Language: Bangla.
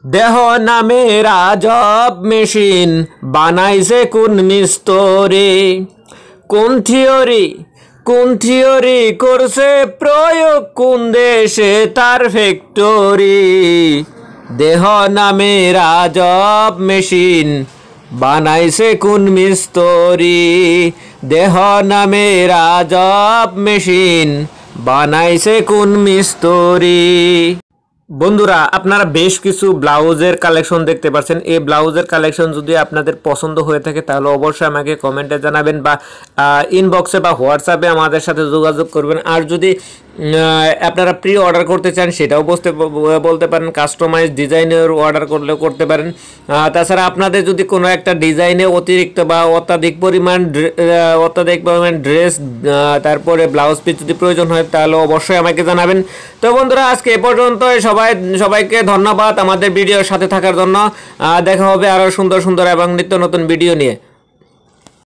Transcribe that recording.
দেহ নামের আজব মেশিন বানাইছে কোন মিস্ত্রি? কোন থিওরি করছে প্রয়োগ কোন দেশে তার ফ্যাক্টরি? দেহ নামের আজব মেশিন বানাইছে কোন মিস্ত্রি? দেহ নামের আজব মেশিন বানাইছে কোন মিস্ত্রি? বন্ধুরা, আপনারা বেশ কিছু ব্লাউজের কালেকশন দেখতে পাচ্ছেন। এই ব্লাউজের কালেকশন যদি আপনাদের পছন্দ হয়ে থাকে তাহলে অবশ্যই আমাকে কমেন্টে জানাবেন বা ইনবক্সে বা হোয়াটসঅ্যাপে আমাদের সাথে যোগাযোগ করবেন। আর যদি আপনারা প্রি অর্ডার করতে চান সেটাও বলতে পারেন, কাস্টমাইজ ডিজাইনের অর্ডার করলেও করতে পারেন। তাছাড়া আপনাদের যদি কোনো একটা ডিজাইনে অতিরিক্ত বা অত্যাধিক পরিমাণ ড্রেস তারপরে ব্লাউজ পিস যদি প্রয়োজন হয় তাহলে অবশ্যই আমাকে জানাবেন। তো বন্ধুরা, আজকে এ পর্যন্তই। সবাইকে ধন্যবাদ আমাদের ভিডিওর সাথে থাকার জন্য। দেখা হবে আরও সুন্দর সুন্দর এবং নিত্য নতুন ভিডিও নিয়ে।